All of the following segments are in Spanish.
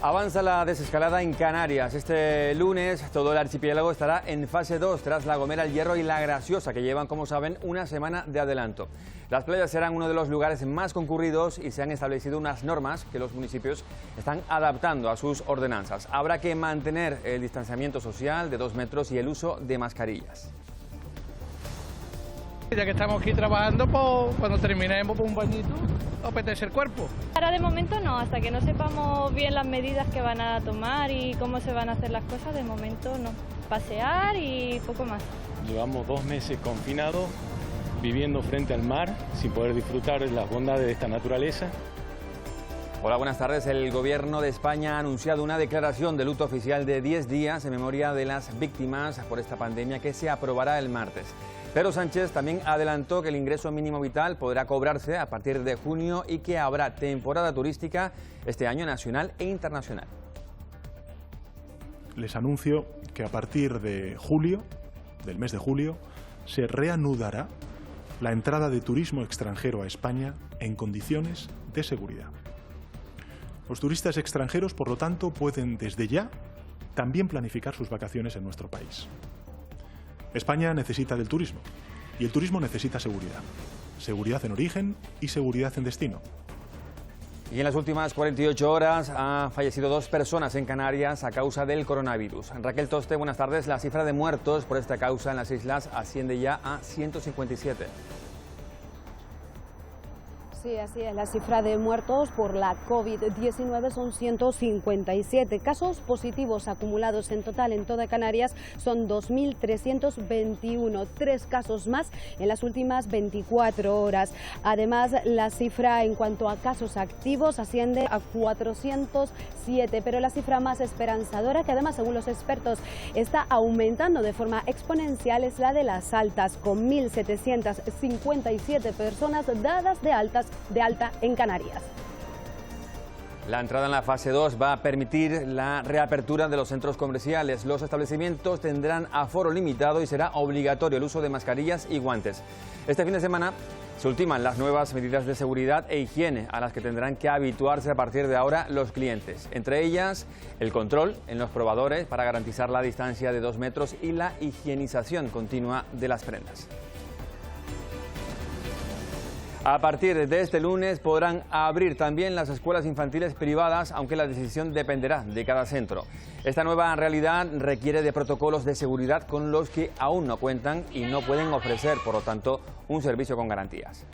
Avanza la desescalada en Canarias. Este lunes todo el archipiélago estará en fase 2 tras La Gomera, El Hierro y La Graciosa, que llevan, como saben, una semana de adelanto. Las playas serán uno de los lugares más concurridos y se han establecido unas normas que los municipios están adaptando a sus ordenanzas. Habrá que mantener el distanciamiento social de 2 metros y el uso de mascarillas. Ya que estamos aquí trabajando, pues cuando terminemos un bañito, apetece el cuerpo. Ahora de momento no, hasta que no sepamos bien las medidas que van a tomar y cómo se van a hacer las cosas, de momento no. Pasear y poco más. Llevamos 2 meses confinados, viviendo frente al mar, sin poder disfrutar de las bondades de esta naturaleza. Hola, buenas tardes. El Gobierno de España ha anunciado una declaración de luto oficial de 10 días en memoria de las víctimas por esta pandemia que se aprobará el martes. Pedro Sánchez también adelantó que el ingreso mínimo vital podrá cobrarse a partir de junio y que habrá temporada turística este año nacional e internacional. Les anuncio que a partir de julio, del mes de julio, se reanudará la entrada de turismo extranjero a España en condiciones de seguridad. Los turistas extranjeros, por lo tanto, pueden desde ya también planificar sus vacaciones en nuestro país. España necesita del turismo y el turismo necesita seguridad. Seguridad en origen y seguridad en destino. Y en las últimas 48 horas han fallecido 2 personas en Canarias a causa del coronavirus. Raquel Toste, buenas tardes. La cifra de muertos por esta causa en las islas asciende ya a 157. Sí, así es. La cifra de muertos por la COVID-19 son 157. Casos positivos acumulados en total en toda Canarias son 2.321. 3 casos más en las últimas 24 horas. Además, la cifra en cuanto a casos activos asciende a 407. Pero la cifra más esperanzadora, que además, según los expertos, está aumentando de forma exponencial, es la de las altas, con 1.757 personas dadas de alta en Canarias. La entrada en la fase 2 va a permitir la reapertura de los centros comerciales. Los establecimientos tendrán aforo limitado y será obligatorio el uso de mascarillas y guantes. Este fin de semana se ultiman las nuevas medidas de seguridad e higiene a las que tendrán que habituarse a partir de ahora los clientes. Entre ellas, el control en los probadores para garantizar la distancia de 2 metros y la higienización continua de las prendas. A partir de este lunes podrán abrir también las escuelas infantiles privadas, aunque la decisión dependerá de cada centro. Esta nueva realidad requiere de protocolos de seguridad con los que aún no cuentan y no pueden ofrecer, por lo tanto, un servicio con garantías.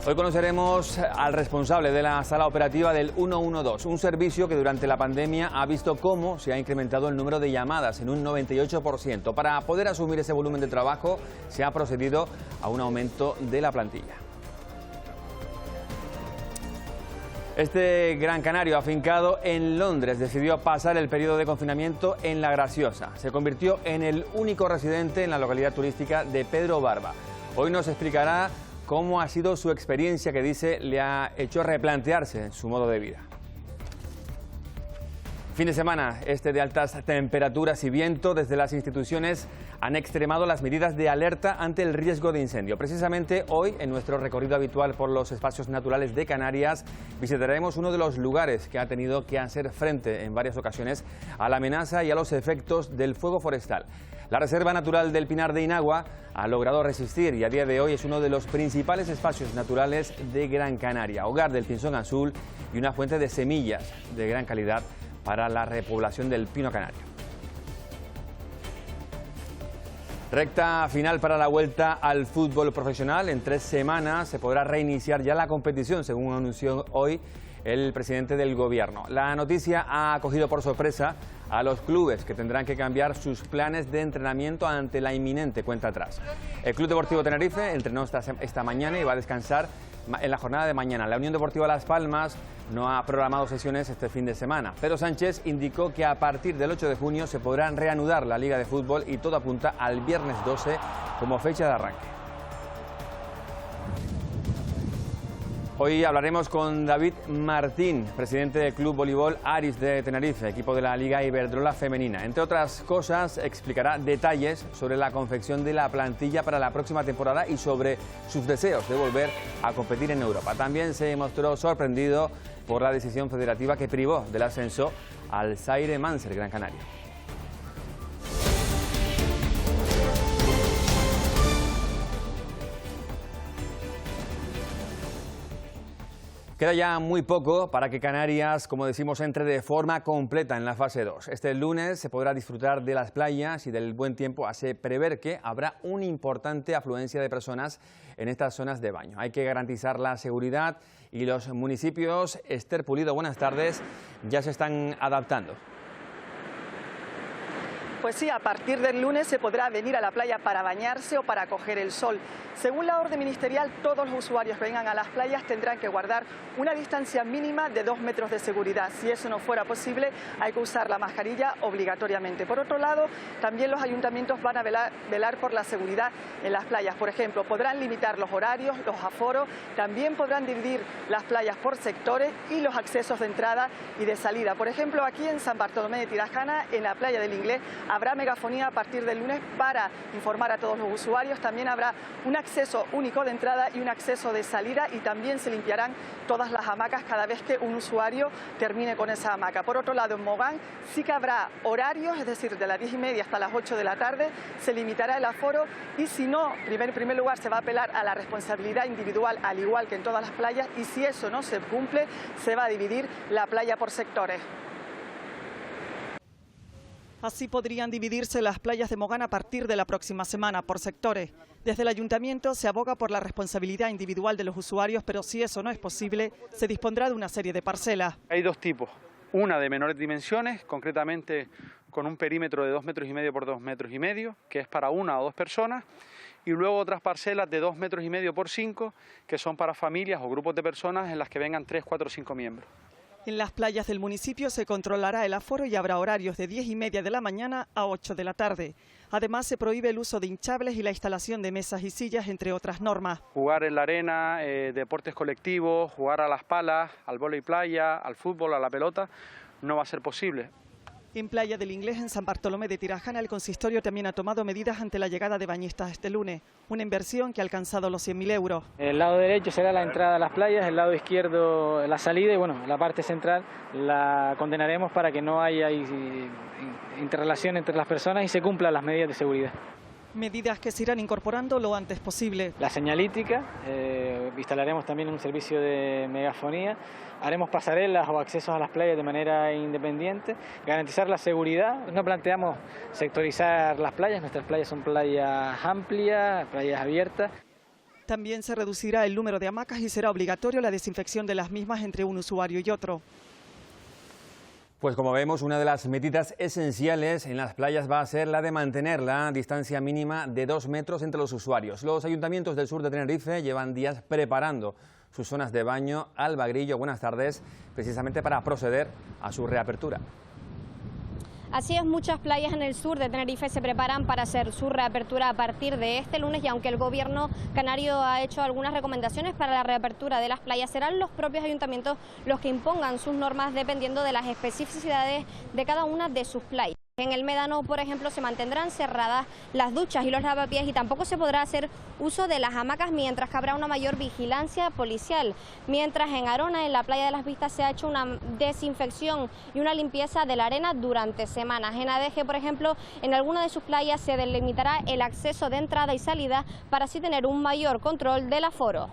Hoy conoceremos al responsable de la sala operativa del 112, un servicio que durante la pandemia ha visto cómo se ha incrementado el número de llamadas en un 98%. Para poder asumir ese volumen de trabajo se ha procedido a un aumento de la plantilla. Este gran canario afincado en Londres decidió pasar el periodo de confinamiento en La Graciosa. Se convirtió en el único residente en la localidad turística de Pedro Barba. Hoy nos explicará cómo ha sido su experiencia, que dice le ha hecho replantearse su modo de vida. Fin de semana de altas temperaturas y viento. Desde las instituciones han extremado las medidas de alerta ante el riesgo de incendio. Precisamente hoy, en nuestro recorrido habitual por los espacios naturales de Canarias, visitaremos uno de los lugares que ha tenido que hacer frente en varias ocasiones a la amenaza y a los efectos del fuego forestal. La Reserva Natural del Pinar de Inagua ha logrado resistir y a día de hoy es uno de los principales espacios naturales de Gran Canaria, hogar del pinzón azul y una fuente de semillas de gran calidad para la repoblación del pino canario. Recta final para la vuelta al fútbol profesional. En 3 semanas se podrá reiniciar ya la competición, según anunció hoy el presidente del Gobierno. La noticia ha cogido por sorpresa a los clubes, que tendrán que cambiar sus planes de entrenamiento ante la inminente cuenta atrás. El Club Deportivo Tenerife entrenó esta mañana y va a descansar en la jornada de mañana. La Unión Deportiva Las Palmas no ha programado sesiones este fin de semana. Pedro Sánchez indicó que a partir del 8 de junio se podrán reanudar la Liga de Fútbol y todo apunta al viernes 12 como fecha de arranque. Hoy hablaremos con David Martín, presidente del Club Voleibol Aris de Tenerife, equipo de la Liga Iberdrola Femenina. Entre otras cosas, explicará detalles sobre la confección de la plantilla para la próxima temporada y sobre sus deseos de volver a competir en Europa. También se mostró sorprendido por la decisión federativa que privó del ascenso al Zaire Manser Gran Canaria. Queda ya muy poco para que Canarias, como decimos, entre de forma completa en la fase 2. Este lunes se podrá disfrutar de las playas y del buen tiempo. Hace prever que habrá una importante afluencia de personas en estas zonas de baño. Hay que garantizar la seguridad y los municipios, Esther Pulido, buenas tardes, ya se están adaptando. Pues sí, a partir del lunes se podrá venir a la playa para bañarse o para coger el sol. Según la orden ministerial, todos los usuarios que vengan a las playas tendrán que guardar una distancia mínima de 2 metros de seguridad. Si eso no fuera posible, hay que usar la mascarilla obligatoriamente. Por otro lado, también los ayuntamientos van a velar por la seguridad en las playas. Por ejemplo, podrán limitar los horarios, los aforos, también podrán dividir las playas por sectores y los accesos de entrada y de salida. Por ejemplo, aquí en San Bartolomé de Tirajana, en la playa del Inglés, habrá megafonía a partir del lunes para informar a todos los usuarios. También habrá un acceso único de entrada y un acceso de salida, y también se limpiarán todas las hamacas cada vez que un usuario termine con esa hamaca. Por otro lado, en Mogán sí que habrá horarios, es decir, de las 10:30 hasta las 8 de la tarde, se limitará el aforo, y si no, en primer lugar se va a apelar a la responsabilidad individual, al igual que en todas las playas, y si eso no se cumple, se va a dividir la playa por sectores. Así podrían dividirse las playas de Mogán a partir de la próxima semana por sectores. Desde el ayuntamiento se aboga por la responsabilidad individual de los usuarios, pero si eso no es posible, se dispondrá de una serie de parcelas. Hay dos tipos, una de menores dimensiones, concretamente con un perímetro de 2,5 metros por 2,5 metros, que es para una o dos personas, y luego otras parcelas de 2,5 metros por 5, que son para familias o grupos de personas en las que vengan 3, 4 o 5 miembros. En las playas del municipio se controlará el aforo y habrá horarios de 10:30 de la mañana a 8 de la tarde. Además, se prohíbe el uso de hinchables y la instalación de mesas y sillas, entre otras normas. Jugar en la arena, deportes colectivos, jugar a las palas, al vóley playa, al fútbol, a la pelota, no va a ser posible. En Playa del Inglés, en San Bartolomé de Tirajana, el consistorio también ha tomado medidas ante la llegada de bañistas este lunes, una inversión que ha alcanzado los 100.000 euros. El lado derecho será la entrada a las playas, el lado izquierdo la salida, y bueno, la parte central la condenaremos para que no haya interrelación entre las personas y se cumplan las medidas de seguridad. Medidas que se irán incorporando lo antes posible. La señalítica, instalaremos también un servicio de megafonía, haremos pasarelas o accesos a las playas de manera independiente, garantizar la seguridad. No planteamos sectorizar las playas, nuestras playas son playas amplias, playas abiertas. También se reducirá el número de hamacas y será obligatorio la desinfección de las mismas entre un usuario y otro. Pues como vemos, una de las medidas esenciales en las playas va a ser la de mantener la distancia mínima de 2 metros entre los usuarios. Los ayuntamientos del sur de Tenerife llevan días preparando sus zonas de baño. Alba Grillo, buenas tardes, precisamente para proceder a su reapertura. Así es, muchas playas en el sur de Tenerife se preparan para hacer su reapertura a partir de este lunes, y aunque el gobierno canario ha hecho algunas recomendaciones para la reapertura de las playas, serán los propios ayuntamientos los que impongan sus normas dependiendo de las especificidades de cada una de sus playas. En el Médano, por ejemplo, se mantendrán cerradas las duchas y los lavapiés, y tampoco se podrá hacer uso de las hamacas, mientras que habrá una mayor vigilancia policial. Mientras en Arona, en la playa de las Vistas, se ha hecho una desinfección y una limpieza de la arena durante semanas. En Adeje, por ejemplo, en alguna de sus playas se delimitará el acceso de entrada y salida para así tener un mayor control del aforo.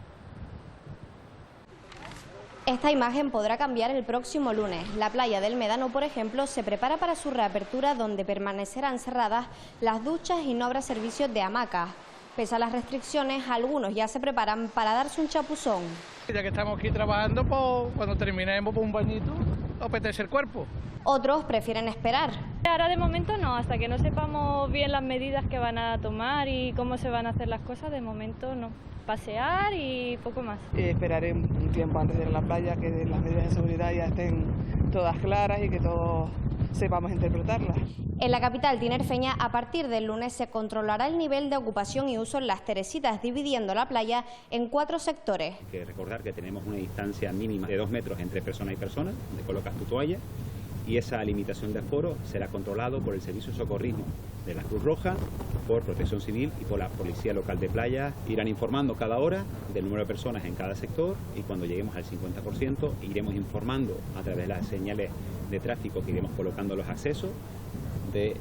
Esta imagen podrá cambiar el próximo lunes. La playa del Médano, por ejemplo, se prepara para su reapertura, donde permanecerán cerradas las duchas y no habrá servicios de hamacas. Pese a las restricciones, algunos ya se preparan para darse un chapuzón. Ya que estamos aquí trabajando, pues cuando terminemos un bañito, apetece el cuerpo. Otros prefieren esperar. Ahora de momento no, hasta que no sepamos bien las medidas que van a tomar y cómo se van a hacer las cosas, de momento no. Pasear y poco más. Esperaré un tiempo antes de ir a la playa, que las medidas de seguridad ya estén todas claras y que todos sepamos interpretarlas. En la capital tinerfeña, a partir del lunes se controlará el nivel de ocupación y uso en Las Teresitas, dividiendo la playa en 4 sectores. Hay que recordar que tenemos una distancia mínima de 2 metros entre persona y persona, donde colocas tu toalla, y esa limitación de aforo será controlado por el Servicio de Socorrismo de la Cruz Roja, por Protección Civil y por la Policía Local de Playa. Irán informando cada hora del número de personas en cada sector y cuando lleguemos al 50% iremos informando a través de las señales de tráfico que iremos colocando los accesos de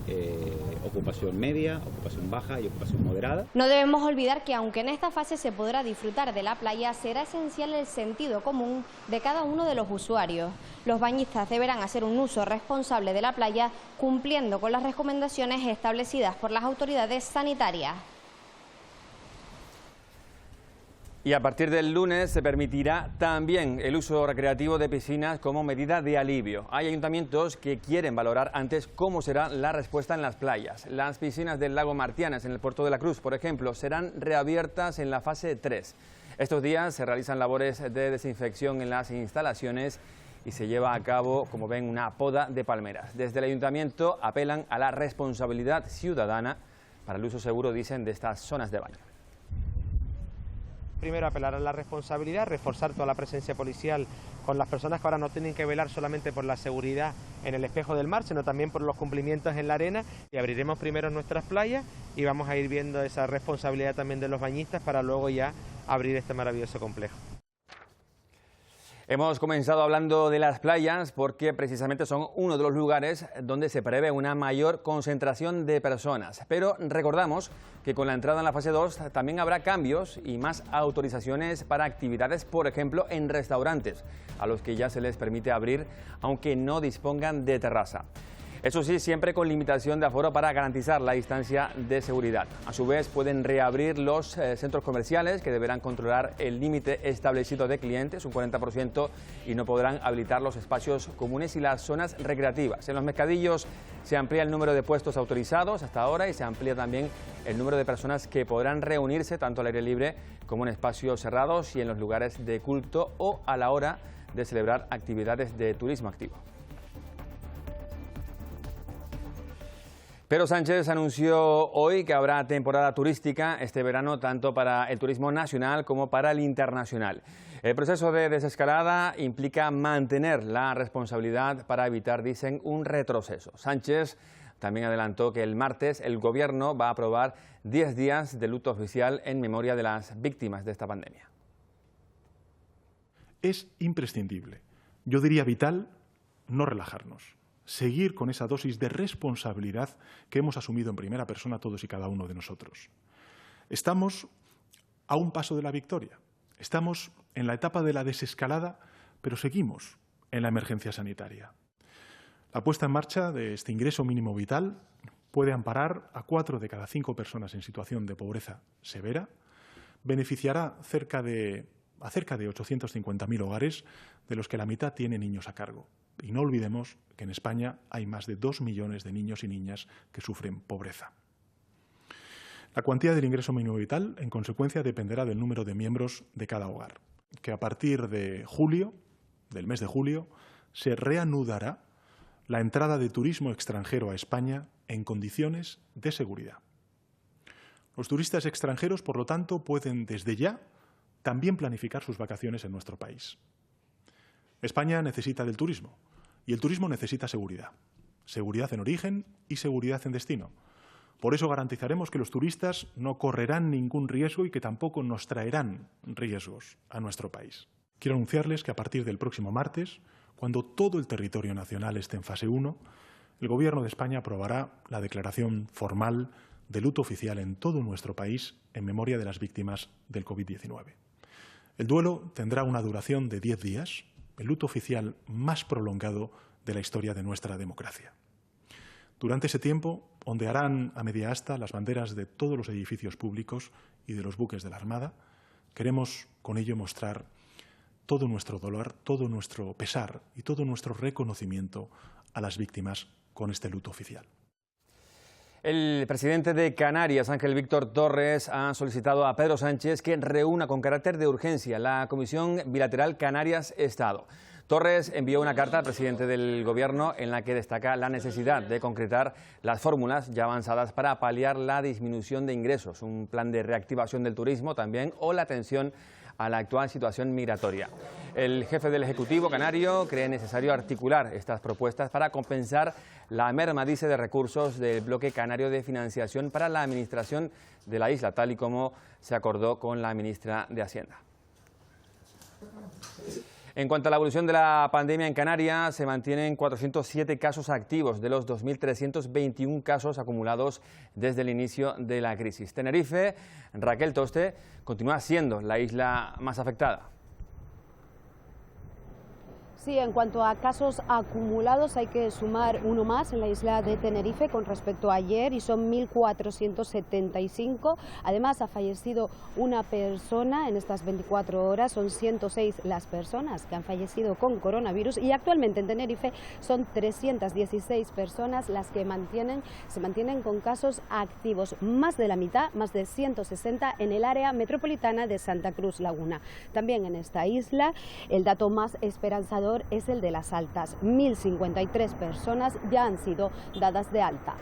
ocupación media, ocupación baja y ocupación moderada. No debemos olvidar que aunque en esta fase se podrá disfrutar de la playa, será esencial el sentido común de cada uno de los usuarios. Los bañistas deberán hacer un uso responsable de la playa, cumpliendo con las recomendaciones establecidas por las autoridades sanitarias. Y a partir del lunes se permitirá también el uso recreativo de piscinas como medida de alivio. Hay ayuntamientos que quieren valorar antes cómo será la respuesta en las playas. Las piscinas del lago Martianes en el Puerto de la Cruz, por ejemplo, serán reabiertas en la fase 3. Estos días se realizan labores de desinfección en las instalaciones y se lleva a cabo, como ven, una poda de palmeras. Desde el ayuntamiento apelan a la responsabilidad ciudadana para el uso seguro, dicen, de estas zonas de baño. Primero, apelar a la responsabilidad, reforzar toda la presencia policial con las personas que ahora no tienen que velar solamente por la seguridad en el espejo del mar, sino también por los cumplimientos en la arena. Y abriremos primero nuestras playas y vamos a ir viendo esa responsabilidad también de los bañistas para luego ya abrir este maravilloso complejo. Hemos comenzado hablando de las playas porque precisamente son uno de los lugares donde se prevé una mayor concentración de personas. Pero recordamos que con la entrada en la fase 2 también habrá cambios y más autorizaciones para actividades, por ejemplo, en restaurantes, a los que ya se les permite abrir, aunque no dispongan de terraza. Eso sí, siempre con limitación de aforo para garantizar la distancia de seguridad. A su vez, pueden reabrir los centros comerciales, que deberán controlar el límite establecido de clientes, un 40%, y no podrán habilitar los espacios comunes y las zonas recreativas. En los mercadillos se amplía el número de puestos autorizados hasta ahora y se amplía también el número de personas que podrán reunirse tanto al aire libre como en espacios cerrados y en los lugares de culto o a la hora de celebrar actividades de turismo activo. Pedro Sánchez anunció hoy que habrá temporada turística este verano tanto para el turismo nacional como para el internacional. El proceso de desescalada implica mantener la responsabilidad para evitar, dicen, un retroceso. Sánchez también adelantó que el martes el Gobierno va a aprobar 10 días de luto oficial en memoria de las víctimas de esta pandemia. Es imprescindible, yo diría vital, no relajarnos. Seguir con esa dosis de responsabilidad que hemos asumido en primera persona todos y cada uno de nosotros. Estamos a un paso de la victoria. Estamos en la etapa de la desescalada, pero seguimos en la emergencia sanitaria. La puesta en marcha de este ingreso mínimo vital puede amparar a 4 de cada 5 personas en situación de pobreza severa, beneficiará a cerca de 850.000 hogares, de los que la mitad tiene niños a cargo. Y no olvidemos que en España hay más de 2 millones de niños y niñas que sufren pobreza. La cuantía del ingreso mínimo vital, en consecuencia, dependerá del número de miembros de cada hogar, que a partir de julio, del mes de julio, se reanudará la entrada de turismo extranjero a España en condiciones de seguridad. Los turistas extranjeros, por lo tanto, pueden desde ya también planificar sus vacaciones en nuestro país. España necesita del turismo y el turismo necesita seguridad. Seguridad en origen y seguridad en destino. Por eso garantizaremos que los turistas no correrán ningún riesgo y que tampoco nos traerán riesgos a nuestro país. Quiero anunciarles que a partir del próximo martes, cuando todo el territorio nacional esté en fase 1, el Gobierno de España aprobará la declaración formal de luto oficial en todo nuestro país en memoria de las víctimas del COVID-19. El duelo tendrá una duración de 10 días, el luto oficial más prolongado de la historia de nuestra democracia. Durante ese tiempo ondearán a media asta las banderas de todos los edificios públicos y de los buques de la Armada. Queremos con ello mostrar todo nuestro dolor, todo nuestro pesar y todo nuestro reconocimiento a las víctimas con este luto oficial. El presidente de Canarias, Ángel Víctor Torres, ha solicitado a Pedro Sánchez que reúna con carácter de urgencia la Comisión Bilateral Canarias-Estado. Torres envió una carta al presidente del Gobierno en la que destaca la necesidad de concretar las fórmulas ya avanzadas para paliar la disminución de ingresos, un plan de reactivación del turismo también o la atención a la actual situación migratoria. El jefe del Ejecutivo canario cree necesario articular estas propuestas para compensar la merma, dice, de recursos del bloque canario de financiación para la administración de la isla, tal y como se acordó con la ministra de Hacienda. En cuanto a la evolución de la pandemia en Canarias, se mantienen 407 casos activos de los 2.321 casos acumulados desde el inicio de la crisis. Tenerife, Raquel Toste, continúa siendo la isla más afectada. Sí, en cuanto a casos acumulados hay que sumar uno más en la isla de Tenerife con respecto a ayer y son 1.475. Además ha fallecido una persona en estas 24 horas, son 106 las personas que han fallecido con coronavirus y actualmente en Tenerife son 316 personas las que se mantienen con casos activos, más de la mitad, más de 160 en el área metropolitana de Santa Cruz Laguna. También en esta isla el dato más esperanzador es el de las altas. 1.053 personas ya han sido dadas de alta.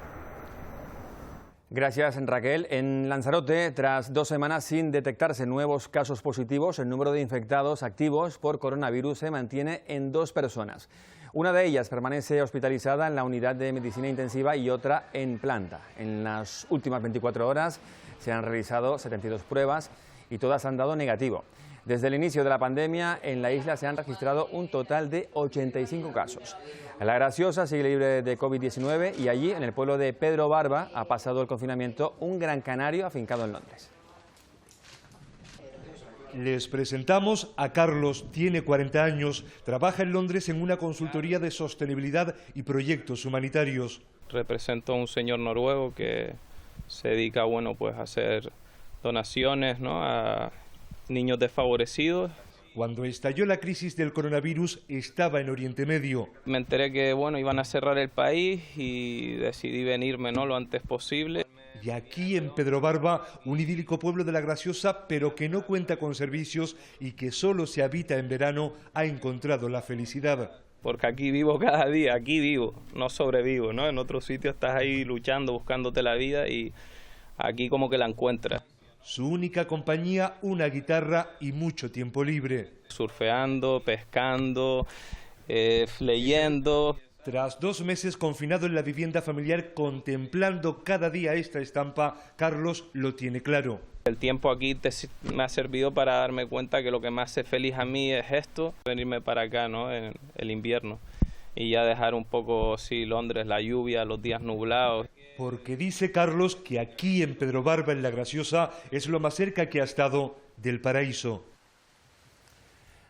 Gracias, Raquel. En Lanzarote, tras 2 semanas sin detectarse nuevos casos positivos, el número de infectados activos por coronavirus se mantiene en 2 personas. Una de ellas permanece hospitalizada en la unidad de medicina intensiva y otra en planta. En las últimas 24 horas se han realizado 72 pruebas y todas han dado negativo. Desde el inicio de la pandemia, en la isla se han registrado un total de 85 casos. La Graciosa sigue libre de COVID-19 y allí, en el pueblo de Pedro Barba, ha pasado el confinamiento un gran canario afincado en Londres. Les presentamos a Carlos, tiene 40 años, trabaja en Londres en una consultoría de sostenibilidad y proyectos humanitarios. Represento a un señor noruego que se dedica, bueno, pues a hacer donaciones, ¿no?, a niños desfavorecidos. Cuando estalló la crisis del coronavirus estaba en Oriente Medio. Me enteré que, bueno, iban a cerrar el país y decidí venirme, ¿no?, lo antes posible. Y aquí en Pedro Barba, un idílico pueblo de La Graciosa, pero que no cuenta con servicios y que solo se habita en verano, ha encontrado la felicidad. Porque aquí vivo cada día, aquí vivo, no sobrevivo, ¿no? En otro sitio estás ahí luchando, buscándote la vida y aquí como que la encuentras. Su única compañía, una guitarra y mucho tiempo libre. Surfeando, pescando, leyendo. Tras 2 meses confinado en la vivienda familiar, contemplando cada día esta estampa, Carlos lo tiene claro. El tiempo aquí me ha servido para darme cuenta que lo que me hace feliz a mí es esto, venirme para acá, ¿no?, en el invierno. Y ya dejar un poco, sí, Londres, la lluvia, los días nublados. Porque dice Carlos que aquí en Pedro Barba, en La Graciosa, es lo más cerca que ha estado del paraíso.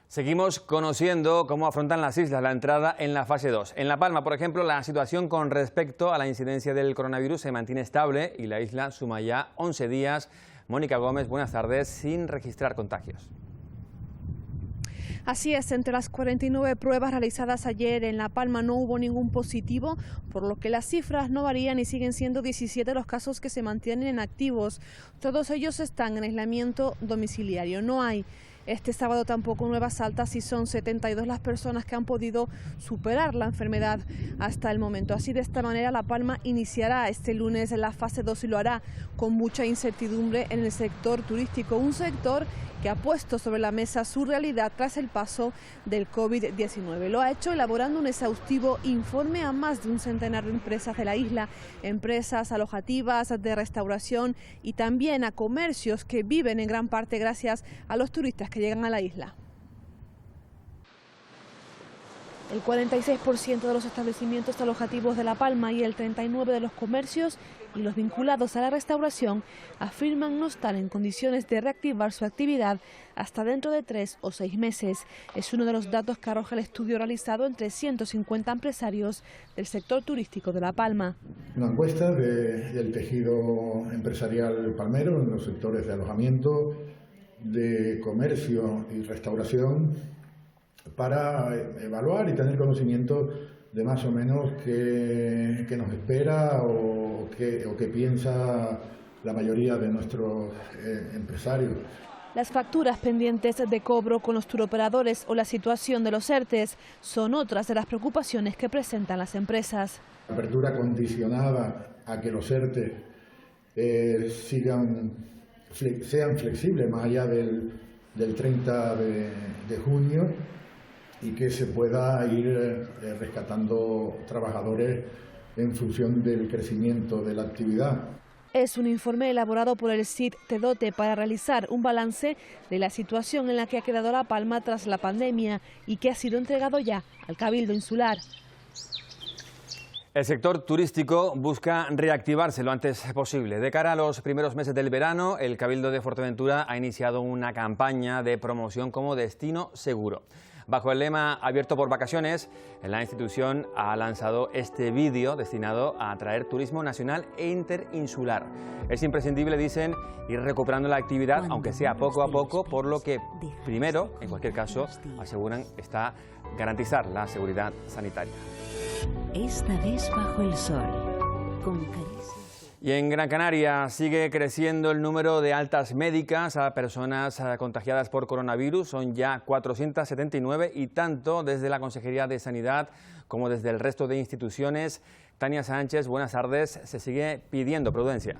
Seguimos conociendo cómo afrontan las islas la entrada en la fase 2. En La Palma, por ejemplo, la situación con respecto a la incidencia del coronavirus se mantiene estable y la isla suma ya 11 días. Mónica Gómez, buenas tardes, sin registrar contagios. Así es, entre las 49 pruebas realizadas ayer en La Palma no hubo ningún positivo, por lo que las cifras no varían y siguen siendo 17 los casos que se mantienen activos. Todos ellos están en aislamiento domiciliario. No hay este sábado tampoco nuevas altas y son 72 las personas que han podido superar la enfermedad hasta el momento. Así, de esta manera, La Palma iniciará este lunes la fase 2 y lo hará con mucha incertidumbre en el sector turístico, un sector que ha puesto sobre la mesa su realidad tras el paso del COVID-19. Lo ha hecho elaborando un exhaustivo informe a más de un centenar de empresas de la isla, empresas alojativas, de restauración y también a comercios que viven en gran parte gracias a los turistas que llegan a la isla. El 46% de los establecimientos alojativos de La Palma y el 39% de los comercios y los vinculados a la restauración afirman no estar en condiciones de reactivar su actividad hasta dentro de 3 o 6 meses. Es uno de los datos que arroja el estudio realizado entre 150 empresarios del sector turístico de La Palma. Una encuesta del tejido empresarial palmero en los sectores de alojamiento, de comercio y restauración, para evaluar y tener conocimiento de más o menos qué nos espera o qué piensa la mayoría de nuestros empresarios. Las facturas pendientes de cobro con los turoperadores o la situación de los ERTEs son otras de las preocupaciones que presentan las empresas. La apertura condicionada a que los ERTE sean flexibles más allá del 30 de junio y que se pueda ir rescatando trabajadores en función del crecimiento de la actividad. Es un informe elaborado por el SID TEDOTE para realizar un balance de la situación en la que ha quedado La Palma tras la pandemia y que ha sido entregado ya al Cabildo Insular. El sector turístico busca reactivarse lo antes posible. De cara a los primeros meses del verano, el Cabildo de Fuerteventura ha iniciado una campaña de promoción como destino seguro. Bajo el lema Abierto por vacaciones, la institución ha lanzado este vídeo destinado a atraer turismo nacional e interinsular. Es imprescindible, dicen, ir recuperando la actividad, aunque sea poco a poco, por lo que primero, en cualquier caso, aseguran, está garantizar la seguridad sanitaria. Esta vez bajo el sol, con caricias. Y en Gran Canaria sigue creciendo el número de altas médicas a personas contagiadas por coronavirus. Son ya 479 y tanto desde la Consejería de Sanidad como desde el resto de instituciones. Tania Sánchez, buenas tardes. Se sigue pidiendo prudencia.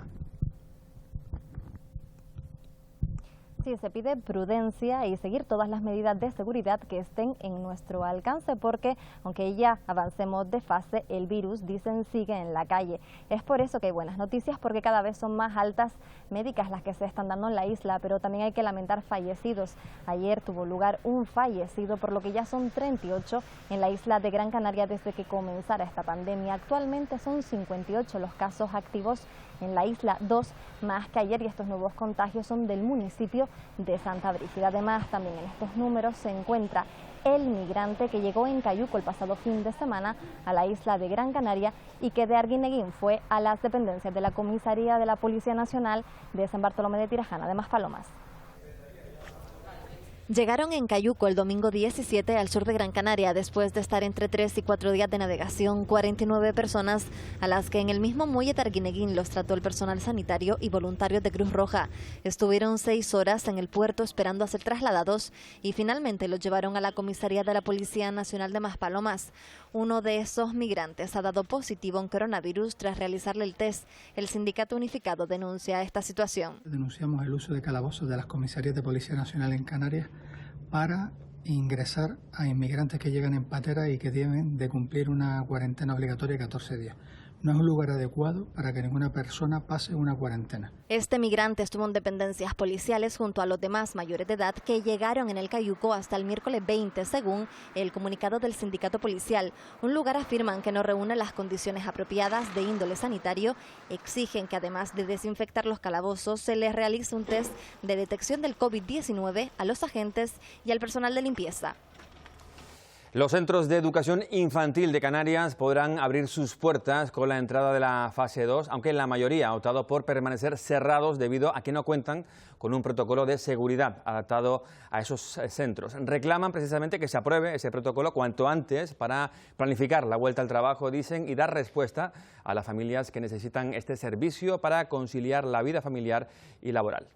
Sí, se pide prudencia y seguir todas las medidas de seguridad que estén en nuestro alcance, porque aunque ya avancemos de fase, el virus, dicen, sigue en la calle. Es por eso que hay buenas noticias, porque cada vez son más altas médicas las que se están dando en la isla, pero también hay que lamentar fallecidos. Ayer tuvo lugar un fallecido, por lo que ya son 38 en la isla de Gran Canaria desde que comenzara esta pandemia. Actualmente son 58 los casos activos en la isla, 2 más que ayer, y estos nuevos contagios son del municipio de Santa Brígida. Además, también en estos números se encuentra el migrante que llegó en Cayuco el pasado fin de semana a la isla de Gran Canaria y que de Arguineguín fue a las dependencias de la Comisaría de la Policía Nacional de San Bartolomé de Tirajana, de Maspalomas. Llegaron en Cayuco el domingo 17 al sur de Gran Canaria después de estar entre 3 y 4 días de navegación. 49 personas a las que en el mismo muelle de Arguineguín los trató el personal sanitario y voluntarios de Cruz Roja. Estuvieron 6 horas en el puerto esperando a ser trasladados y finalmente los llevaron a la Comisaría de la Policía Nacional de Maspalomas. Uno de esos migrantes ha dado positivo en coronavirus tras realizarle el test. El Sindicato Unificado denuncia esta situación. Denunciamos el uso de calabozos de las comisarías de Policía Nacional en Canarias para ingresar a inmigrantes que llegan en patera y que deben de cumplir una cuarentena obligatoria de 14 días. No es un lugar adecuado para que ninguna persona pase una cuarentena. Este migrante estuvo en dependencias policiales junto a los demás mayores de edad que llegaron en el Cayuco hasta el miércoles 20, según el comunicado del sindicato policial. Un lugar afirman que no reúne las condiciones apropiadas de índole sanitario. Exigen que además de desinfectar los calabozos, se les realice un test de detección del COVID-19 a los agentes y al personal de limpieza. Los centros de educación infantil de Canarias podrán abrir sus puertas con la entrada de la fase 2, aunque la mayoría ha optado por permanecer cerrados debido a que no cuentan con un protocolo de seguridad adaptado a esos centros. Reclaman precisamente que se apruebe ese protocolo cuanto antes para planificar la vuelta al trabajo, dicen, y dar respuesta a las familias que necesitan este servicio para conciliar la vida familiar y laboral.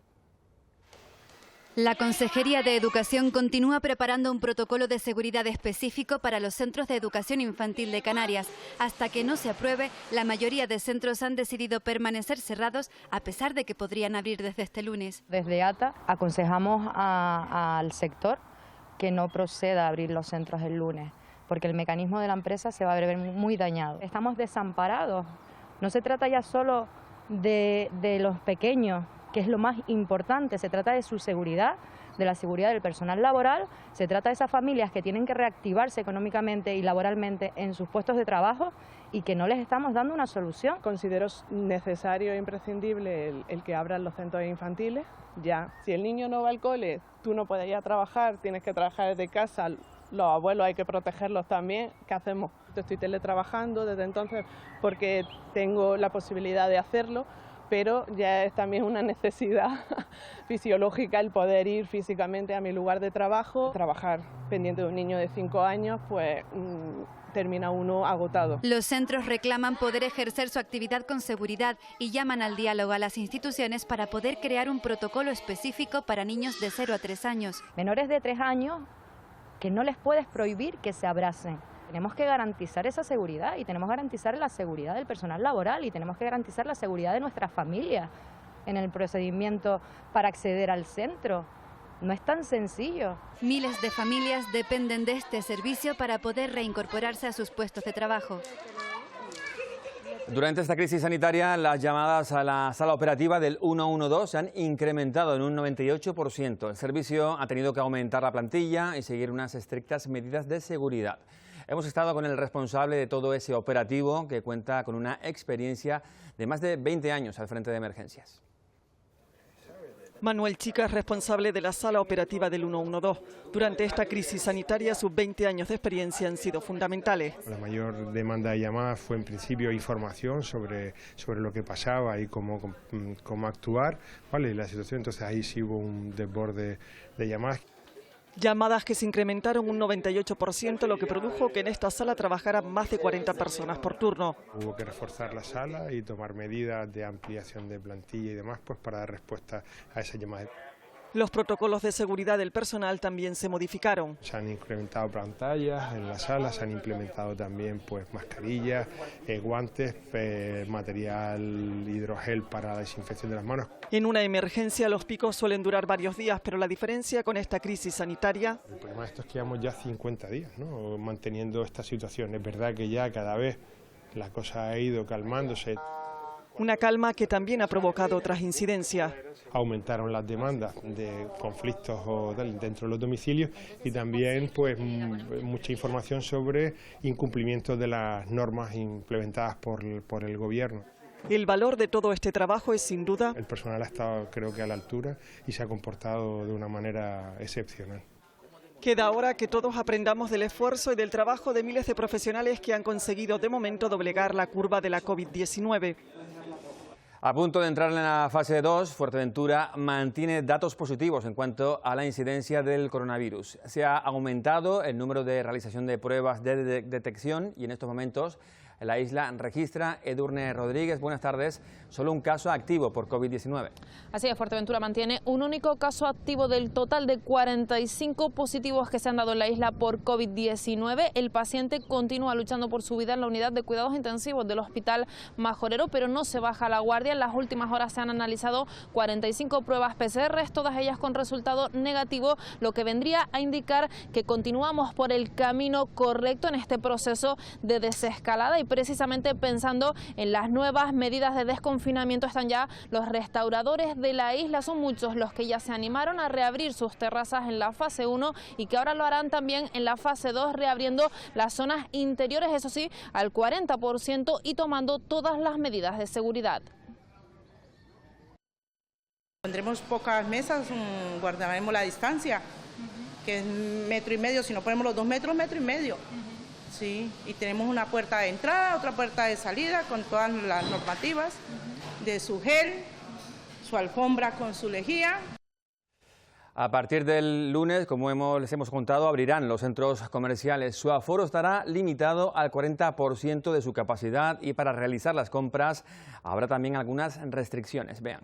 La Consejería de Educación continúa preparando un protocolo de seguridad específico para los centros de educación infantil de Canarias. Hasta que no se apruebe, la mayoría de centros han decidido permanecer cerrados, a pesar de que podrían abrir desde este lunes. Desde ATA aconsejamos al sector que no proceda a abrir los centros el lunes, porque el mecanismo de la empresa se va a ver muy dañado. Estamos desamparados. No se trata ya solo de los pequeños, que es lo más importante, se trata de su seguridad, de la seguridad del personal laboral, se trata de esas familias que tienen que reactivarse económicamente y laboralmente en sus puestos de trabajo y que no les estamos dando una solución. Considero necesario e imprescindible el que abran los centros infantiles. Ya, si el niño no va al cole, tú no puedes ir a trabajar, tienes que trabajar desde casa, los abuelos hay que protegerlos también. ¿Qué hacemos? Estoy teletrabajando desde entonces porque tengo la posibilidad de hacerlo, pero ya es también una necesidad fisiológica el poder ir físicamente a mi lugar de trabajo. Trabajar pendiente de un niño de 5 años, pues termina uno agotado. Los centros reclaman poder ejercer su actividad con seguridad y llaman al diálogo a las instituciones para poder crear un protocolo específico para niños de 0 a 3 años. Menores de 3 años que no les puedes prohibir que se abracen. Tenemos que garantizar esa seguridad y tenemos que garantizar la seguridad del personal laboral y tenemos que garantizar la seguridad de nuestras familias en el procedimiento para acceder al centro. No es tan sencillo. Miles de familias dependen de este servicio para poder reincorporarse a sus puestos de trabajo. Durante esta crisis sanitaria, las llamadas a la sala operativa del 112 se han incrementado en un 98%. El servicio ha tenido que aumentar la plantilla y seguir unas estrictas medidas de seguridad. Hemos estado con el responsable de todo ese operativo, que cuenta con una experiencia de más de 20 años al frente de emergencias. Manuel Chica es responsable de la sala operativa del 112. Durante esta crisis sanitaria, sus 20 años de experiencia han sido fundamentales. La mayor demanda de llamadas fue en principio información sobre lo que pasaba y cómo actuar, ¿vale? La situación, entonces ahí sí hubo un desborde de llamadas. Llamadas que se incrementaron un 98%, lo que produjo que en esta sala trabajaran más de 40 personas por turno. Hubo que reforzar la sala y tomar medidas de ampliación de plantilla y demás, pues para dar respuesta a esas llamadas. Los protocolos de seguridad del personal también se modificaron. Se han incrementado pantallas en la sala, se han implementado también pues mascarillas, guantes, material hidrogel para la desinfección de las manos. En una emergencia los picos suelen durar varios días, pero la diferencia con esta crisis sanitaria... El problema de esto es que llevamos ya 50 días, ¿no?, manteniendo esta situación. Es verdad que ya cada vez la cosa ha ido calmándose. Una calma que también ha provocado otras incidencias. Aumentaron las demandas de conflictos dentro de los domicilios y también pues mucha información sobre incumplimientos de las normas implementadas por el gobierno. El valor de todo este trabajo es sin duda... El personal ha estado, creo que, a la altura y se ha comportado de una manera excepcional. Queda ahora que todos aprendamos del esfuerzo y del trabajo de miles de profesionales que han conseguido de momento doblegar la curva de la COVID-19. A punto de entrar en la fase 2, Fuerteventura mantiene datos positivos en cuanto a la incidencia del coronavirus. Se ha aumentado el número de realización de pruebas de detección y en estos momentos la isla registra, Edurne Rodríguez, buenas tardes, solo un caso activo por COVID-19. Así es, Fuerteventura mantiene un único caso activo del total de 45 positivos que se han dado en la isla por COVID-19. El paciente continúa luchando por su vida en la unidad de cuidados intensivos del Hospital Majorero, pero no se baja la guardia. En las últimas horas se han analizado 45 pruebas PCR, todas ellas con resultado negativo, lo que vendría a indicar que continuamos por el camino correcto en este proceso de desescalada. Y precisamente pensando en las nuevas medidas de desconfinamiento están ya los restauradores de la isla. Son muchos los que ya se animaron a reabrir sus terrazas en la fase 1 y que ahora lo harán también en la fase 2, reabriendo las zonas interiores, eso sí, al 40% y tomando todas las medidas de seguridad. Pondremos pocas mesas, guardaremos la distancia, que es 1,5 metros, si no ponemos los 2 metros, 1,5 metros. Sí, y tenemos una puerta de entrada, otra puerta de salida con todas las normativas de su gel, su alfombra con su lejía. A partir del lunes, como les hemos contado, abrirán los centros comerciales. Su aforo estará limitado al 40% de su capacidad y para realizar las compras habrá también algunas restricciones. Vean.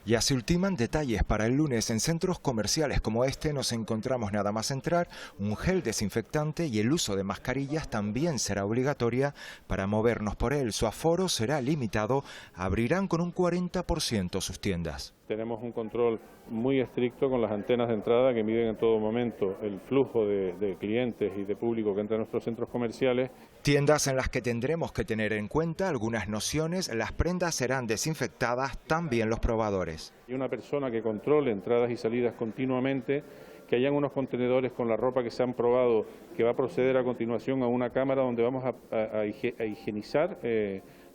Ya se ultiman detalles para el lunes. En centros comerciales como este nos encontramos nada más entrar, un gel desinfectante y el uso de mascarillas también será obligatoria para movernos por él. Su aforo será limitado, abrirán con un 40% sus tiendas. Tenemos un control muy estricto con las antenas de entrada que miden en todo momento el flujo de clientes y de público que entra a nuestros centros comerciales. Tiendas en las que tendremos que tener en cuenta algunas nociones, las prendas serán desinfectadas, también los probadores. Y una persona que controle entradas y salidas continuamente, que hayan unos contenedores con la ropa que se han probado, que va a proceder a continuación a una cámara donde vamos a higienizar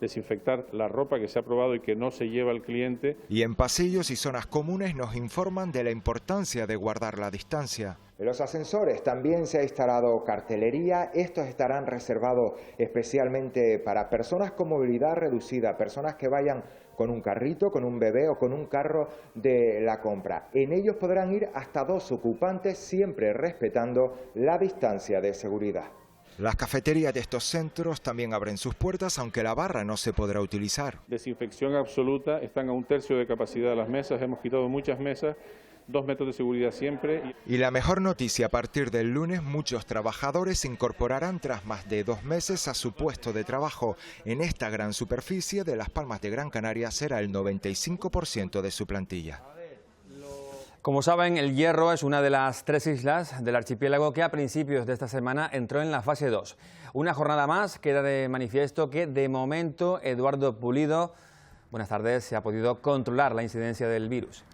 desinfectar la ropa que se ha probado y que no se lleva el cliente. Y en pasillos y zonas comunes nos informan de la importancia de guardar la distancia. En los ascensores también se ha instalado cartelería. Estos estarán reservados especialmente para personas con movilidad reducida, personas que vayan con un carrito, con un bebé o con un carro de la compra. En ellos podrán ir hasta 2 ocupantes, siempre respetando la distancia de seguridad. Las cafeterías de estos centros también abren sus puertas, aunque la barra no se podrá utilizar. Desinfección absoluta, están a 1/3 de capacidad de las mesas, hemos quitado muchas mesas, 2 metros de seguridad siempre. Y la mejor noticia, a partir del lunes muchos trabajadores se incorporarán tras más de 2 meses a su puesto de trabajo. En esta gran superficie de Las Palmas de Gran Canaria será el 95% de su plantilla. Como saben, El Hierro es una de las 3 islas del archipiélago que a principios de esta semana entró en la fase 2. Una jornada más queda de manifiesto que de momento Eduardo Pulido, buenas tardes, se ha podido controlar la incidencia del virus.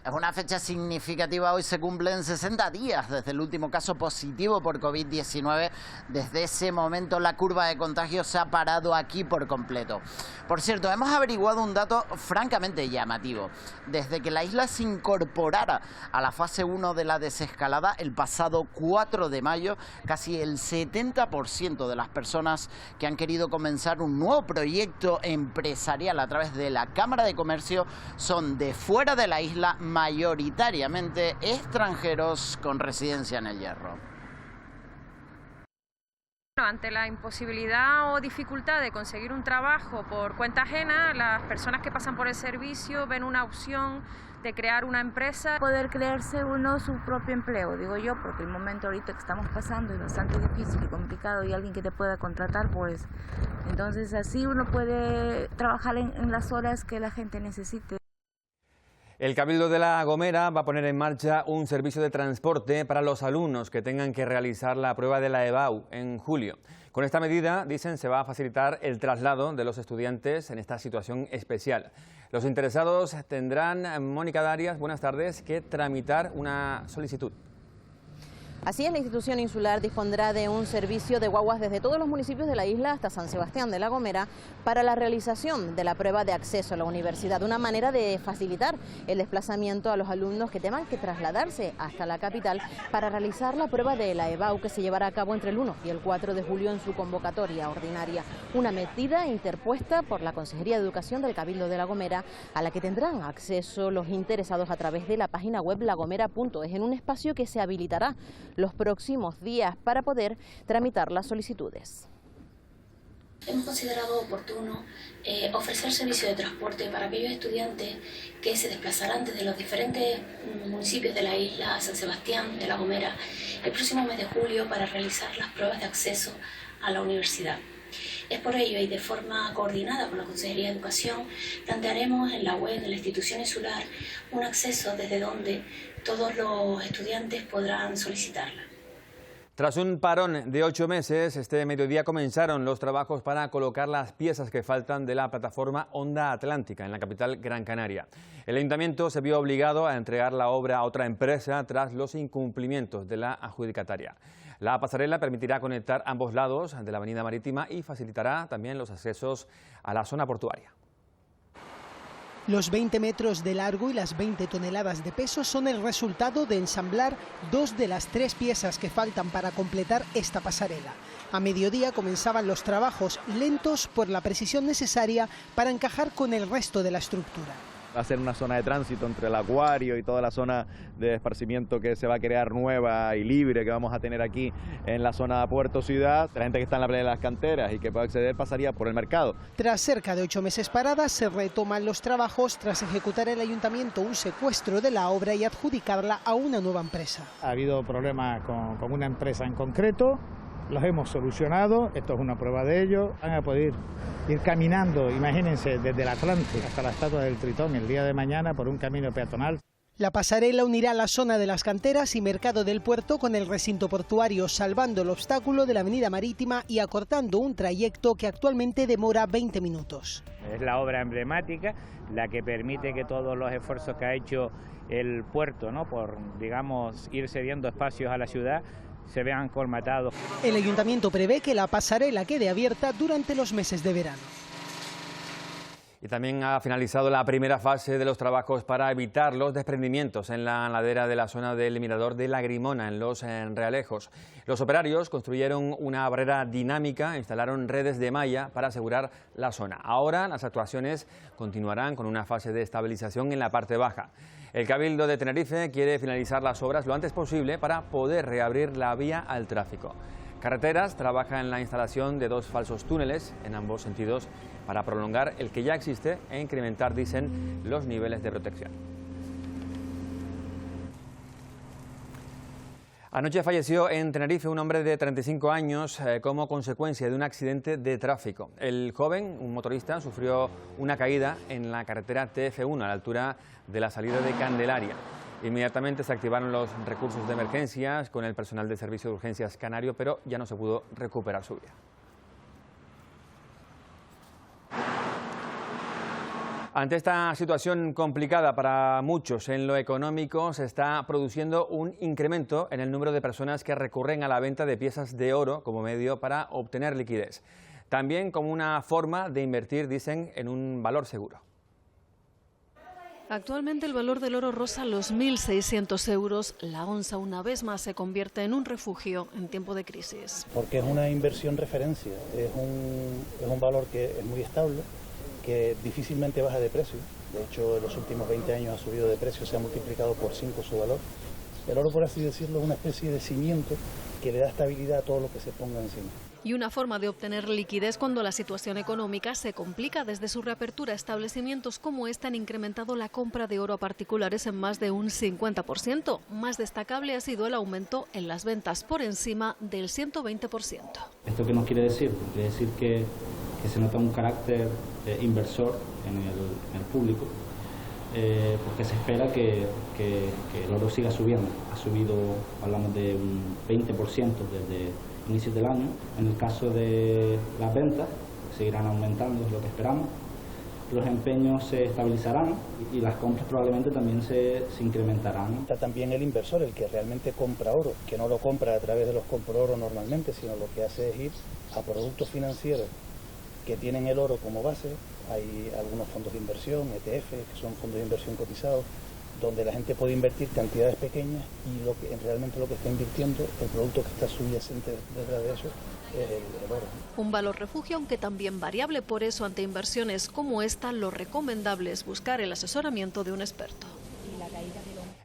Es una fecha significativa, hoy se cumplen 60 días desde el último caso positivo por COVID-19. Desde ese momento la curva de contagios se ha parado aquí por completo. Por cierto, hemos averiguado un dato francamente llamativo. Desde que la isla se incorporara a la fase 1 de la desescalada el pasado 4 de mayo, casi el 70% de las personas que han querido comenzar un nuevo proyecto empresarial a través de la Cámara de Comercio son de fuera de la isla, mayoritariamente extranjeros con residencia en El Hierro. Ante la imposibilidad o dificultad de conseguir un trabajo por cuenta ajena, las personas que pasan por el servicio ven una opción de crear una empresa. Poder crearse uno su propio empleo, digo yo, porque el momento ahorita que estamos pasando es bastante difícil y complicado, y alguien que te pueda contratar, pues entonces así uno puede trabajar en las horas que la gente necesite. El Cabildo de La Gomera va a poner en marcha un servicio de transporte para los alumnos que tengan que realizar la prueba de la EBAU en julio. Con esta medida, dicen, se va a facilitar el traslado de los estudiantes en esta situación especial. Los interesados tendrán, Mónica Darias, buenas tardes, que tramitar una solicitud. Así es, la institución insular dispondrá de un servicio de guaguas desde todos los municipios de la isla hasta San Sebastián de La Gomera para la realización de la prueba de acceso a la universidad, una manera de facilitar el desplazamiento a los alumnos que tengan que trasladarse hasta la capital para realizar la prueba de la EBAU, que se llevará a cabo entre el 1 y el 4 de julio en su convocatoria ordinaria. Una medida interpuesta por la Consejería de Educación del Cabildo de La Gomera, a la que tendrán acceso los interesados a través de la página web lagomera.es, en un espacio que se habilitará los próximos días para poder tramitar las solicitudes. Hemos considerado oportuno ofrecer servicio de transporte para aquellos estudiantes que se desplazarán desde los diferentes municipios de la isla, San Sebastián de La Gomera, el próximo mes de julio para realizar las pruebas de acceso a la universidad. Es por ello y de forma coordinada con la Consejería de Educación plantearemos en la web de la institución insular un acceso desde donde todos los estudiantes podrán solicitarla. Tras un parón de 8 meses, este mediodía comenzaron los trabajos para colocar las piezas que faltan de la plataforma Onda Atlántica en la capital Gran Canaria. El ayuntamiento se vio obligado a entregar la obra a otra empresa tras los incumplimientos de la adjudicataria. La pasarela permitirá conectar ambos lados de la avenida marítima y facilitará también los accesos a la zona portuaria. Los 20 metros de largo y las 20 toneladas de peso son el resultado de ensamblar 2 de las 3 piezas que faltan para completar esta pasarela. A mediodía comenzaban los trabajos, lentos por la precisión necesaria para encajar con el resto de la estructura. Va a ser una zona de tránsito entre el acuario y toda la zona de esparcimiento que se va a crear nueva y libre que vamos a tener aquí en la zona de Puerto Ciudad. La gente que está en la playa de las canteras y que puede acceder pasaría por el mercado. Tras cerca de 8 meses paradas, se retoman los trabajos tras ejecutar el ayuntamiento un secuestro de la obra y adjudicarla a una nueva empresa. Ha habido problemas con una empresa en concreto. Los hemos solucionado, esto es una prueba de ello. Van a poder ir caminando, imagínense, desde el Atlántico hasta la Estatua del Tritón el día de mañana por un camino peatonal. La pasarela unirá la zona de las canteras y mercado del puerto con el recinto portuario, salvando el obstáculo de la avenida marítima y acortando un trayecto que actualmente demora 20 minutos. Es la obra emblemática, la que permite que todos los esfuerzos que ha hecho el puerto, ¿no?, por, digamos, ir cediendo espacios a la ciudad, se vean colmatados. El ayuntamiento prevé que la pasarela quede abierta durante los meses de verano. Y también ha finalizado la primera fase de los trabajos para evitar los desprendimientos en la ladera de la zona del mirador de Lagrimona, en Los Realejos. Los operarios construyeron una barrera dinámica, instalaron redes de malla para asegurar la zona. Ahora las actuaciones continuarán con una fase de estabilización en la parte baja. El Cabildo de Tenerife quiere finalizar las obras lo antes posible para poder reabrir la vía al tráfico. Carreteras trabaja en la instalación de 2 falsos túneles en ambos sentidos para prolongar el que ya existe e incrementar, dicen, los niveles de protección. Anoche falleció en Tenerife un hombre de 35 años como consecuencia de un accidente de tráfico. El joven, un motorista, sufrió una caída en la carretera TF1 a la altura de la salida de Candelaria. Inmediatamente se activaron los recursos de emergencias con el personal del Servicio de Urgencias Canario, pero ya no se pudo recuperar su vida. Ante esta situación complicada para muchos en lo económico, se está produciendo un incremento en el número de personas que recurren a la venta de piezas de oro como medio para obtener liquidez. También como una forma de invertir, dicen, en un valor seguro. Actualmente el valor del oro roza los 1.600 euros. La onza una vez más se convierte en un refugio en tiempo de crisis. Porque es una inversión referencia, es un valor que es muy estable, que difícilmente baja de precio. De hecho, en los últimos 20 años ha subido de precio, se ha multiplicado por 5 su valor. El oro, por así decirlo, es una especie de cimiento que le da estabilidad a todo lo que se ponga encima. Y una forma de obtener liquidez cuando la situación económica se complica. Desde su reapertura, establecimientos como este han incrementado la compra de oro a particulares en más de un 50%. Más destacable ha sido el aumento en las ventas por encima del 120%. ¿Esto qué nos quiere decir? Quiere decir que se nota un carácter inversor en el público, porque se espera que el oro siga subiendo. Ha subido, hablamos de un 20% desde inicios del año. En el caso de las ventas, seguirán aumentando, es lo que esperamos. Los empeños se estabilizarán y las compras probablemente también se incrementarán. Está también el inversor, el que realmente compra oro, que no lo compra a través de los compradores normalmente, sino lo que hace es ir a productos financieros que tienen el oro como base. Hay algunos fondos de inversión, ETF, que son fondos de inversión cotizados, donde la gente puede invertir cantidades pequeñas y realmente lo que está invirtiendo, el producto que está subyacente detrás de eso, es el oro. Un valor refugio, aunque también variable. Por eso, ante inversiones como esta, lo recomendable es buscar el asesoramiento de un experto.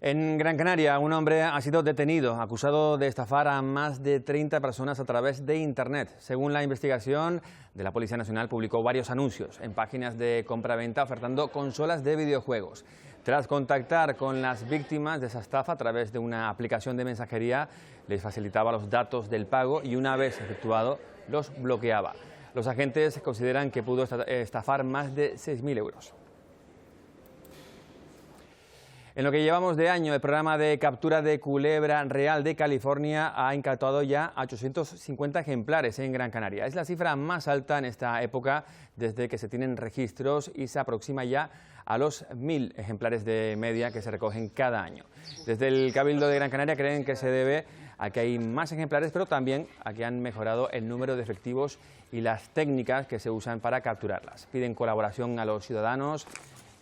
En Gran Canaria, un hombre ha sido detenido, acusado de estafar a más de 30 personas a través de Internet. Según la investigación de la Policía Nacional, publicó varios anuncios en páginas de compra-venta ofertando consolas de videojuegos. Tras contactar con las víctimas de esa estafa a través de una aplicación de mensajería, les facilitaba los datos del pago y una vez efectuado, los bloqueaba. Los agentes consideran que pudo estafar más de 6.000 euros. En lo que llevamos de año, el programa de captura de culebra real de California ha incautado ya 850 ejemplares en Gran Canaria. Es la cifra más alta en esta época desde que se tienen registros y se aproxima ya a los 1.000 ejemplares de media que se recogen cada año. Desde el Cabildo de Gran Canaria creen que se debe a que hay más ejemplares, pero también a que han mejorado el número de efectivos y las técnicas que se usan para capturarlas. Piden colaboración a los ciudadanos,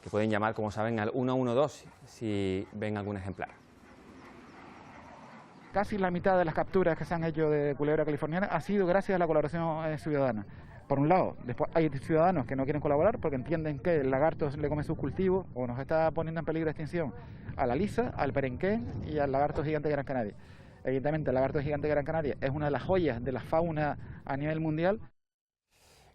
que pueden llamar, como saben, al 112 si ven algún ejemplar. Casi la mitad de las capturas que se han hecho de culebra californiana ha sido gracias a la colaboración ciudadana. Por un lado, después hay ciudadanos que no quieren colaborar porque entienden que el lagarto le come sus cultivos o nos está poniendo en peligro de extinción a la lisa, al perenquén y al lagarto gigante de Gran Canaria. Evidentemente, el lagarto gigante de Gran Canaria es una de las joyas de la fauna a nivel mundial.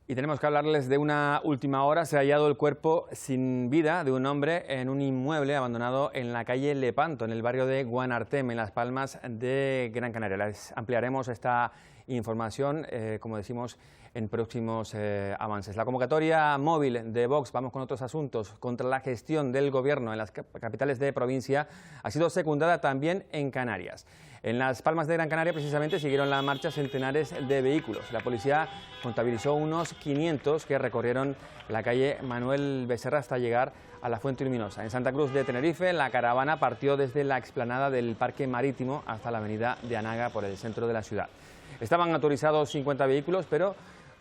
Y tenemos que hablarles de una última hora. Se ha hallado el cuerpo sin vida de un hombre en un inmueble abandonado en la calle Lepanto, en el barrio de Guanartem, en Las Palmas de Gran Canaria. Les ampliaremos esta información, como decimos, en próximos avances. La convocatoria móvil de Vox, vamos con otros asuntos, contra la gestión del gobierno en las capitales de provincia, ha sido secundada también en Canarias. En Las Palmas de Gran Canaria, precisamente, siguieron la marcha centenares de vehículos. La policía contabilizó unos 500 que recorrieron la calle Manuel Becerra hasta llegar a la Fuente Luminosa. En Santa Cruz de Tenerife, la caravana partió desde la explanada del Parque Marítimo hasta la avenida de Anaga por el centro de la ciudad. Estaban autorizados 50 vehículos, pero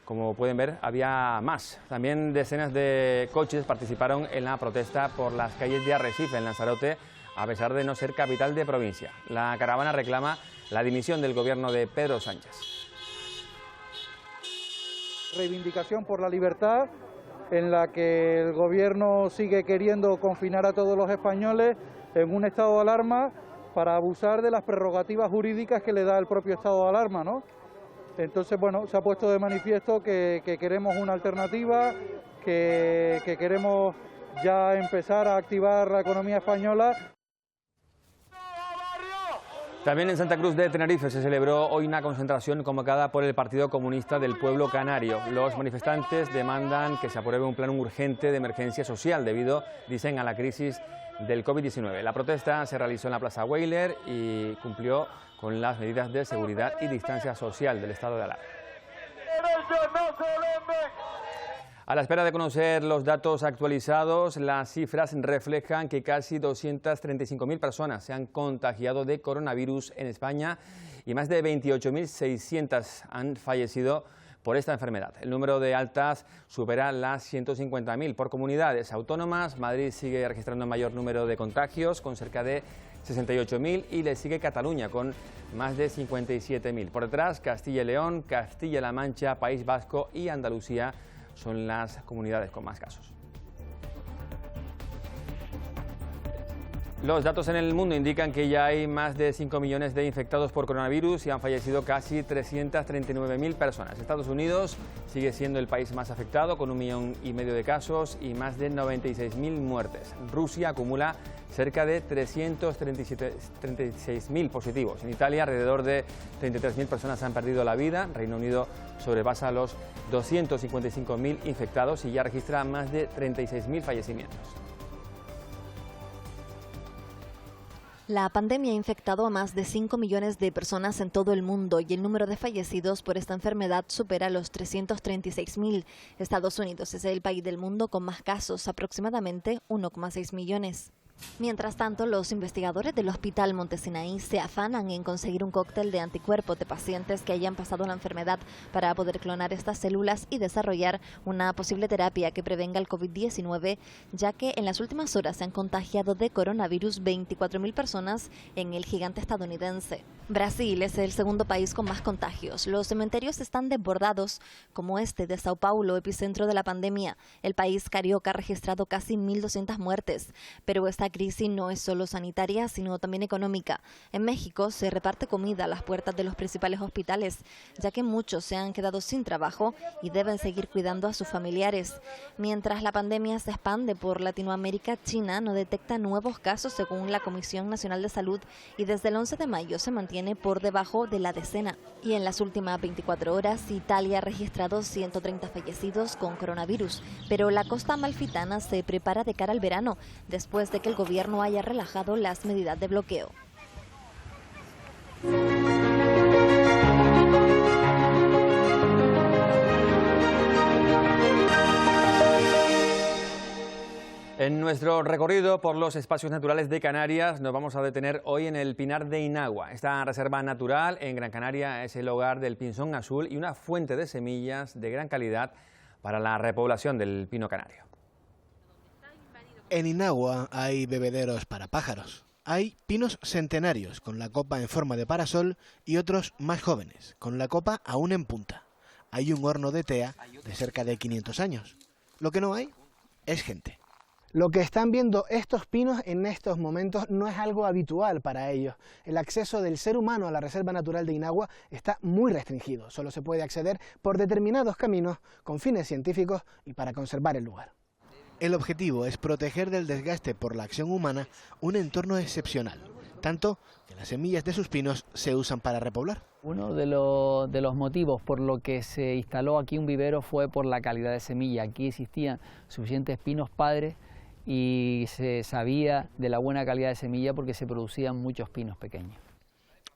como pueden ver, había más. También decenas de coches participaron en la protesta por las calles de Arrecife, en Lanzarote, a pesar de no ser capital de provincia. La caravana reclama la dimisión del gobierno de Pedro Sánchez. Reivindicación por la libertad, en la que el gobierno sigue queriendo confinar a todos los españoles en un estado de alarma para abusar de las prerrogativas jurídicas que le da el propio estado de alarma, ¿no? Entonces, bueno, se ha puesto de manifiesto que queremos una alternativa, que queremos ya empezar a activar la economía española. También en Santa Cruz de Tenerife se celebró hoy una concentración convocada por el Partido Comunista del Pueblo Canario. Los manifestantes demandan que se apruebe un plan urgente de emergencia social debido, dicen, a la crisis del COVID-19. La protesta se realizó en la Plaza Weyler y cumplió con las medidas de seguridad y distancia social del estado de alarma. A la espera de conocer los datos actualizados, las cifras reflejan que casi 235.000 personas se han contagiado de coronavirus en España y más de 28.600 han fallecido por esta enfermedad. El número de altas supera las 150.000 por comunidades autónomas. Madrid sigue registrando el mayor número de contagios, con cerca de 68.000, y le sigue Cataluña con más de 57.000. Por detrás, Castilla y León, Castilla-La Mancha, País Vasco y Andalucía son las comunidades con más casos. Los datos en el mundo indican que ya hay más de 5 millones de infectados por coronavirus y han fallecido casi 339.000 personas. Estados Unidos sigue siendo el país más afectado, con 1,5 millones de casos y más de 96.000 muertes. Rusia acumula cerca de 336.000 positivos. En Italia, alrededor de 33.000 personas han perdido la vida. Reino Unido sobrepasa los 255.000 infectados y ya registra más de 36.000 fallecimientos. La pandemia ha infectado a más de 5 millones de personas en todo el mundo y el número de fallecidos por esta enfermedad supera los 336.000. Estados Unidos es el país del mundo con más casos, aproximadamente 1,6 millones. Mientras tanto, los investigadores del Hospital Montesinaí se afanan en conseguir un cóctel de anticuerpos de pacientes que hayan pasado la enfermedad para poder clonar estas células y desarrollar una posible terapia que prevenga el COVID-19, ya que en las últimas horas se han contagiado de coronavirus 24.000 personas en el gigante estadounidense. Brasil es el segundo país con más contagios. Los cementerios están desbordados, como este de Sao Paulo, epicentro de la pandemia. El país carioca ha registrado casi 1.200 muertes, pero esta crisis no es solo sanitaria, sino también económica. En México se reparte comida a las puertas de los principales hospitales, ya que muchos se han quedado sin trabajo y deben seguir cuidando a sus familiares. Mientras la pandemia se expande por Latinoamérica, China no detecta nuevos casos según la Comisión Nacional de Salud y desde el 11 de mayo se mantiene por debajo de la decena. Y en las últimas 24 horas, Italia ha registrado 130 fallecidos con coronavirus, pero la costa amalfitana se prepara de cara al verano, después de que el gobierno haya relajado las medidas de bloqueo. En nuestro recorrido por los espacios naturales de Canarias nos vamos a detener hoy en el Pinar de Inagua. Esta reserva natural en Gran Canaria es el hogar del pinzón azul y una fuente de semillas de gran calidad para la repoblación del pino canario. En Inagua hay bebederos para pájaros. Hay pinos centenarios con la copa en forma de parasol y otros más jóvenes, con la copa aún en punta. Hay un horno de tea de cerca de 500 años. Lo que no hay es gente. Lo que están viendo estos pinos en estos momentos no es algo habitual para ellos. El acceso del ser humano a la Reserva Natural de Inagua está muy restringido. Solo se puede acceder por determinados caminos con fines científicos y para conservar el lugar. El objetivo es proteger del desgaste por la acción humana un entorno excepcional, tanto que las semillas de sus pinos se usan para repoblar. Uno de los motivos por lo que se instaló aquí un vivero fue por la calidad de semilla. Aquí existían suficientes pinos padres y se sabía de la buena calidad de semilla porque se producían muchos pinos pequeños.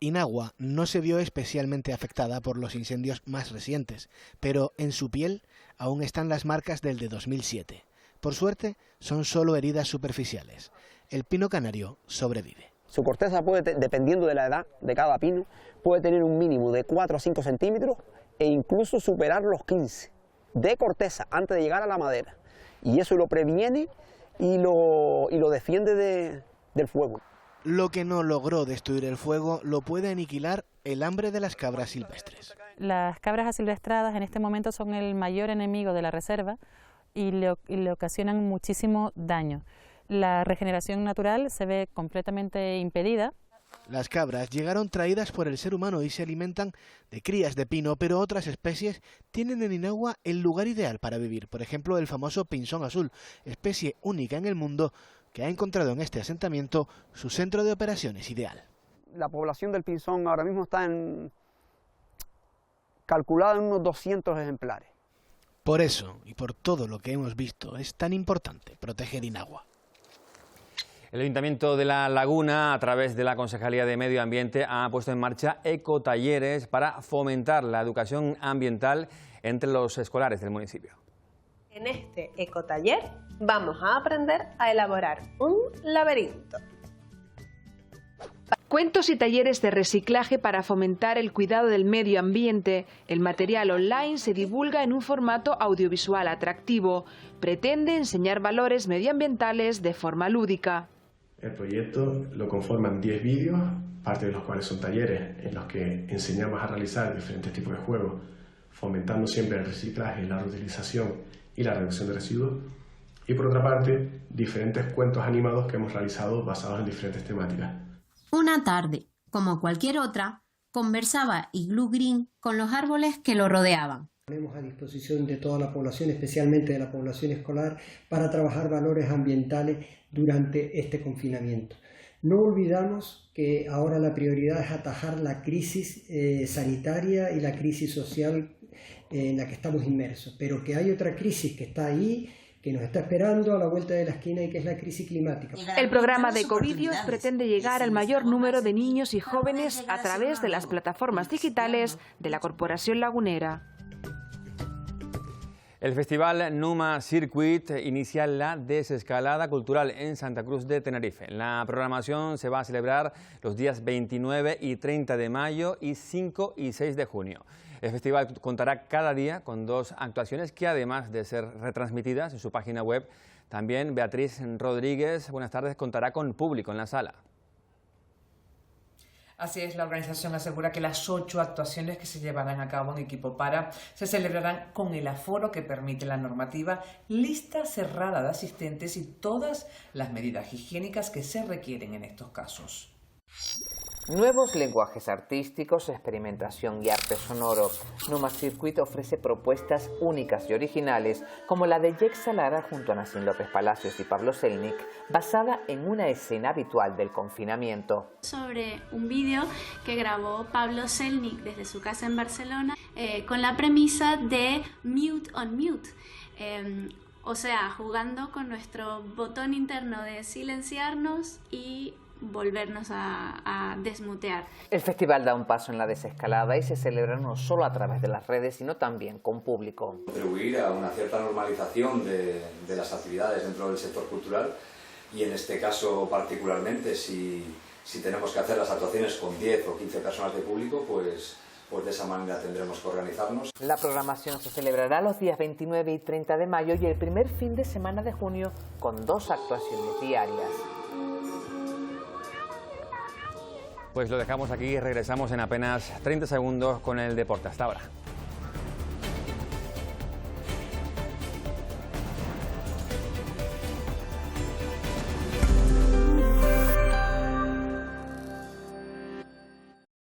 Inagua no se vio especialmente afectada por los incendios más recientes, pero en su piel aún están las marcas del de 2007. Por suerte, son solo heridas superficiales. El pino canario sobrevive. Su corteza puede, dependiendo de la edad de cada pino, puede tener un mínimo de 4 a 5 centímetros e incluso superar los 15 de corteza antes de llegar a la madera. Y eso lo previene y lo defiende del fuego. Lo que no logró destruir el fuego lo puede aniquilar el hambre de las cabras silvestres. Las cabras asilvestradas en este momento son el mayor enemigo de la reserva y le ocasionan muchísimo daño. La regeneración natural se ve completamente impedida. Las cabras llegaron traídas por el ser humano y se alimentan de crías de pino, pero otras especies tienen en Inagua el lugar ideal para vivir. Por ejemplo, el famoso pinzón azul, especie única en el mundo, que ha encontrado en este asentamiento su centro de operaciones ideal. La población del pinzón ahora mismo está calculada en unos 200 ejemplares. Por eso, y por todo lo que hemos visto, es tan importante proteger Inagua. El Ayuntamiento de La Laguna, a través de la Concejalía de Medio Ambiente, ha puesto en marcha ecotalleres para fomentar la educación ambiental entre los escolares del municipio. En este ecotaller vamos a aprender a elaborar un laberinto. Cuentos y talleres de reciclaje para fomentar el cuidado del medio ambiente. El material online se divulga en un formato audiovisual atractivo. Pretende enseñar valores medioambientales de forma lúdica. El proyecto lo conforman 10 vídeos, parte de los cuales son talleres en los que enseñamos a realizar diferentes tipos de juegos, fomentando siempre el reciclaje, la reutilización y la reducción de residuos. Y por otra parte, diferentes cuentos animados que hemos realizado basados en diferentes temáticas. Una tarde, como cualquier otra, conversaba Igloo Green con los árboles que lo rodeaban. Ponemos a disposición de toda la población, especialmente de la población escolar, para trabajar valores ambientales durante este confinamiento. No olvidamos que ahora la prioridad es atajar la crisis sanitaria y la crisis social en la que estamos inmersos, pero que hay otra crisis que está ahí, que nos está esperando a la vuelta de la esquina y que es la crisis climática. El programa de Ecovídeos pretende llegar al mayor número de niños y jóvenes a través de las plataformas digitales de la Corporación Lagunera. El festival Numa Circuit inicia la desescalada cultural en Santa Cruz de Tenerife. La programación se va a celebrar los días 29 y 30 de mayo y 5 y 6 de junio. El festival contará cada día con 2 actuaciones que, además de ser retransmitidas en su página web, también Beatriz Rodríguez, buenas tardes, contará con público en la sala. Así es, la organización asegura que las 8 actuaciones que se llevarán a cabo en Equipo Para se celebrarán con el aforo que permite la normativa, lista cerrada de asistentes y todas las medidas higiénicas que se requieren en estos casos. Nuevos lenguajes artísticos, experimentación y arte sonoro. Numa Circuit ofrece propuestas únicas y originales, como la de Jexa Lara junto a Nacín López Palacios y Pablo Selnik, basada en una escena habitual del confinamiento. Sobre un vídeo que grabó Pablo Selnik desde su casa en Barcelona, con la premisa de mute on mute. O sea, jugando con nuestro botón interno de silenciarnos y volvernos a desmutear. El festival da un paso en la desescalada y se celebra no solo a través de las redes, sino también con público. Contribuir a una cierta normalización de las actividades dentro del sector cultural y en este caso particularmente si tenemos que hacer las actuaciones con 10 o 15 personas de público, pues de esa manera tendremos que organizarnos. La programación se celebrará los días 29 y 30 de mayo y el primer fin de semana de junio con 2 actuaciones diarias. Pues lo dejamos aquí y regresamos en apenas 30 segundos con el deporte. Hasta ahora.